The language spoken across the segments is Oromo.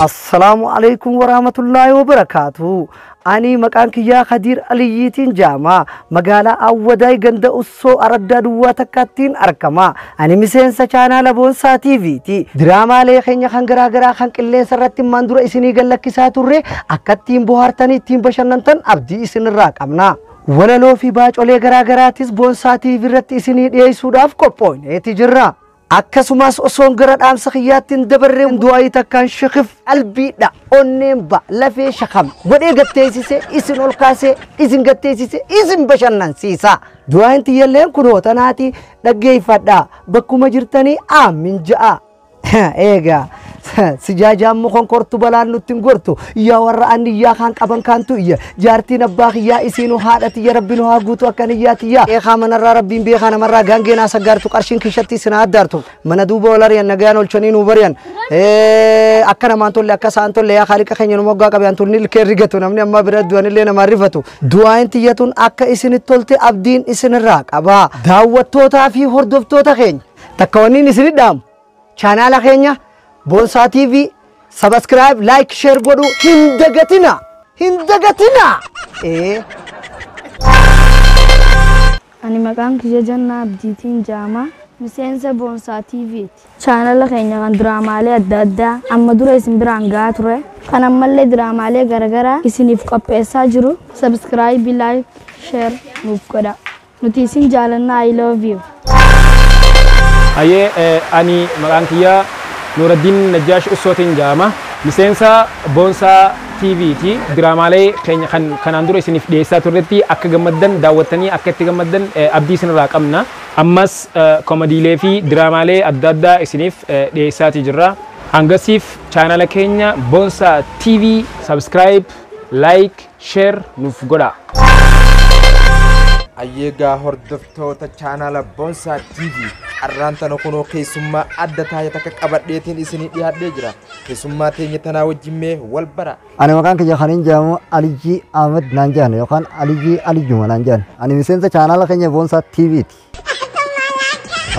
Assalamualaikum warahmatullahi wabarakatuh. Ani maqaan kiyyaa Khadir Aliyyiitiin jaama magaalaa Awwaday ganda Ussoo Araddaa Duwwaa Takkattiin argama. Ani miseensa chaanaala Boonsaa TV'ti. Diraamaalee keenya kan garaagaraa kan qilleensa irratti mandura isinii gallakkisaa turre akkattiin bohaartanii ittiin bashannantan abdii isinirraa qabna. Walaloo fi baacolee garaagaraatis Boonsaa TV irratti isinii dhiyeessuudhaaf qophoofneeti jirra. Akkasumas osoon gara dhaamsa kiyyaattiin dabarreen du'aayi takkaan shaqif qalbiidha onneen ba lafee shaqam godhee gatteessise isin ol kaasee isin gatteessise isin bashannansiisa. Du'aayin tiyyalleen kunoo tanaati dhaggeeffadhaa bakkuma jirtanii aamin ja'a. Eegaa sijaajaan mukoon kortu balaan nutti hin gortu yaa warra anniyyaa kan qaban kaantu iyya jaartiin abbaa kiyyaa isiinuu haadhati yaa rabbiin haa guutu akkan iyyaati yaa eegaa manarraa rabbiin beekaa namarraa gaangeenaa saggaartu qarshiin kishatti isin addaartu mana duuba walariyan nagayaan olchanii nuu bariyan akka namaan tolle akka isaan tolle yaa khaliqa keenya nu moggaa qabiyaan tulni ilkee rigatu namni amma bira du'anillee namaa rifatu du'aayin tiyyatuun akka isinitti tolte abdiin isinirraa qaba daawwattootaa fi hordoftoota keenya takka wanniin isinit dhaamu chaanaala keenya Boonsaa TV subscribe like share godhu hin dagatina Ani maqaan kiyya Jannaa Abdiitiin jaama miseensa Boonsaa TV'ti. Chaanala keenya kan diraamaalee adda addaa amma dura isin biraan gahaa ture kan ammallee diraamaalee garagaraa isiniif qopheessaa jiru subscribe like share nuuf godha. Nuti isin jaalannaa I love you. Ani maqaan kiyya Nuruddin Najjaash Ussootiin jaama miseensa Boonsaa TV'ti. Diraamaalee keenya kanaan dura isiniif dhiyeessaa turretti akka gammaddan daawwattanii akka itti gammaddan abdii isinirraa qabna. Ammas koomediilee fi diraamaalee adda addaa isiniif dhiyeessaatii jirra. Hangasiif chaanala keenya Boonsaa TV subscribe like share nuuf godha. Ayyeegaa hordoftoota chaanaala Boonsaa TV arraantan kunoo keessummaa adda taa'ee takka qabadheetiin isinii dhiyaadhee jira. Keessummaa teenya tanaa wajjimee wal bara. Ani maqaan kiyya kaniin jedhamu Alijii Ahmed naan jedhan yookaan Alijii Alijuma naan jedhan. Ani miseensa chaanaala keenya Boonsaa TV'ti.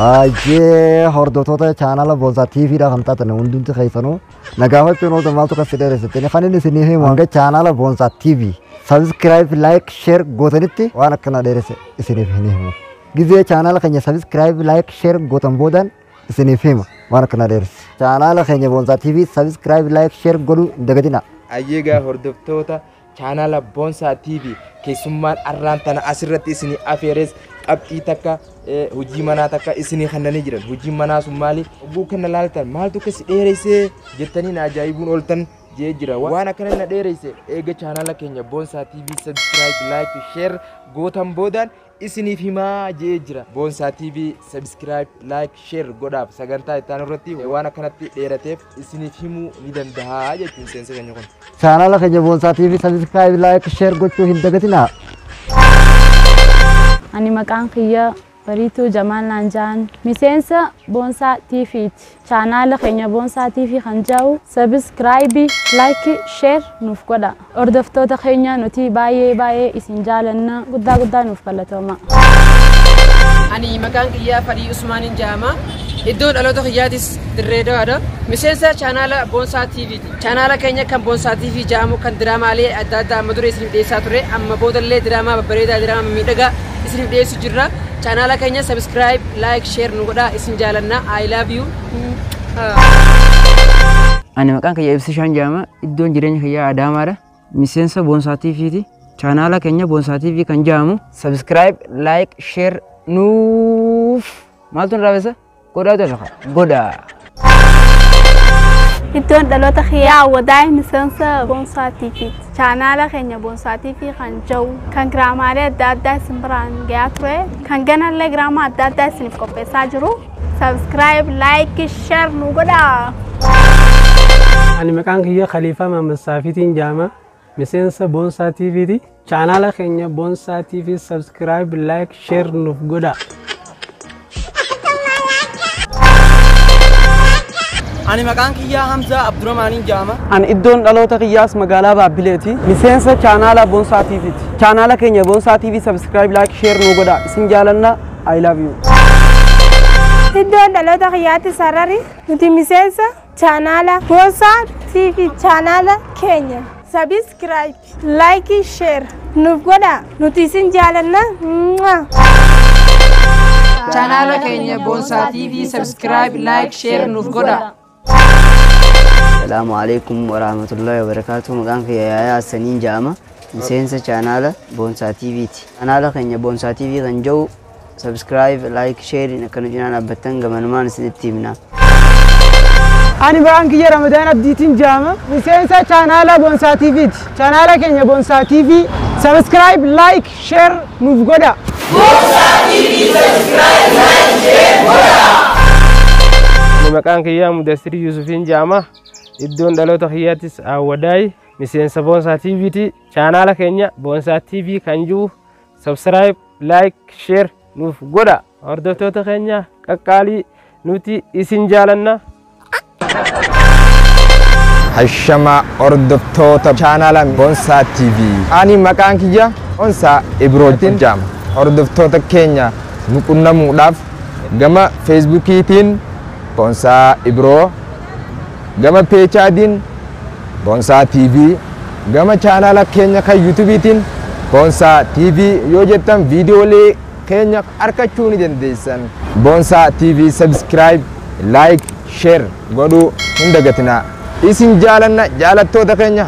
Ayyee hordoftoota chaanaala Boonsaa TV'dha kan taatan hundumti keessanuu nagaamachuun ooltan maaltu kan fedheeressitanii kan inni isinii himu hanga chaanaala Boonsaa TV. Subscribe like share gootanitti waan akkana dheeresse isiniif hin himu. Gizee chaanaala keenya subscribe like share gootan boodan isiniif hima waan akkana dheeresse. Chaanaala keenya Boonsaa TV subscribe like share godhuu hin dagatina. Ayyeegaa hordoftoota chaanaala Boonsaa TV keessummaan arraantana asirratti isinii afeeres qabxii takka hojii manaa takka isinii kannanii jiran. Hojii manaa sun maali? Obbuu kana laaltan maaltu kasi dheeressee jettanii na ajaa'ibuun ooltan jira. Waan akkana na dheeresse eega chaanaala keenya Boonsaa TV subscribe like share gootan boodan isiniif himaa jira. Boonsaa TV subscribe like share godhaaf sagantaa itti irratti waan akkanatti dheerateef isiniif himuu ni danda'a jechuun seensa keenya kun. Chaanaala keenya Boonsaa TV subscribe like share gochuu hin dagatina. Ani maqaan kiyya Bariituu Jamaal Naanjaan miseensa Boonsaa TV'ti. Chaanaala keenya Boonsaa TV kan jedhu subscribe like share nuuf godha. Hordoftoota keenya nuti baay'ee isin jaalanna guddaa nuuf galatooma. Ani maqaan kiyya Fadii Usmaanin jaama iddoon dhaloota kiyyaatis Dirree Dawaadha. Miseensa chaanaala Boonsaa TV'ti. Chaanaala keenya kan Boonsaa TV jedhamu kan diraamaalee adda addaa amma dura isiniif dhiyeessaa ture amma boodallee diraamaa babbareedaa diraamaa miidhagaa isiniif dhiyeessu jirra. Chaanaala keenya subscribe like share nu godha isin jaalanna I love you. Ani maqaan kiyya Ibsishaan jaama iddoon jireenya kiyyaa Adaamaadha. Miseensa Boonsaa TV'ti. Chaanaala keenya Boonsaa TV kan jedhamu subscribe like share nuuf maaltu nu raabessa godha. Iddoon dhaloota kiyyaa Awwaday miseensa Boonsaa TV'ti. Chaanaala keenya Boonsaa TV kan jedhu kan diraamaalee adda addaa isin biraan gahaa ture kan ganallee diraamaa adda addaa isiniif qopheessaa jiru subscribe like share nu godha. Ani maqaan kiyya Khaliifaa Maamad Saafiitiin jaama miseensa Boonsaa TV'ti. Chaanaala keenya Boonsaa TV subscribe like share nuuf godha. Ani maqaan kiyyaa Hamza Abdurrahmaaniin jaama. An iddoon dhaloota kiyyaas magaalaa Baabbileeti. Miseensa chaanaala Boonsaa TV'ti. Chaanaala keenya Boonsaa TV subscribe, like, share nu godhaa. Isin jaalanna. I love you. Iddoon dhaloota kiyyaatti Sarari. Nuti miseensa chaanaala Boonsaa TV chaanaala keenya subscribe, like, share nuuf godhaa. Nuti isin jaalanna. Chaanaala keenya Boonsaa TV subscribe, like, share nuuf godhaa. Assalamualaikum warahmatullahi wabarakatuh. Maqaan kiyya Yaayaa Saniin jaama. Miseensa chaanaala Boonsaa TV'ti. Chaanaala keenya Boonsaa TV kan jiru subscribe, like, share akka nu cinaan dhaabbattan gamanumaan isinitti himna. Ani maqaan kiyya Ramadaan Abdiitiin jaama. Miseensa chaanaala Boonsaa TV'ti. Chaanaala keenya Boonsaa TV subscribe, like, share nuuf godhaa. Boonsaa TV subscribe, like, share godhaa. Maqaan kiyya Mudassir Yusufiin jaama. Iddoon dhaloota kiyyaattis Awwadaay. Miseensa Boonsaa TV'ti. Chaanaala keenya Boonsaa TV kan jiru subscribe, like, share nuuf godhaa. Hordoftoota keenya qaqqaalii nuti isin jaalanna. Hashama hordoftoota chaanaala Boonsaa TV. Ani maqaan kiyya Boonsaa Ibrootiin jaama. Hordoftoota keenya nu qunnamuudhaaf gama Feesbuukiitiin Boonsaa Ibroo, gama peechaatiin Boonsaa TV, gama chaanaala keenya kan yuutuubiitiin Boonsaa TV yoo jettan viidiyoolee keenya argachuu ni dandeessan. Boonsaa TV subscribe, like, share godhuu hin dagatinaa. Isin jaalanna jaalattoota keenya.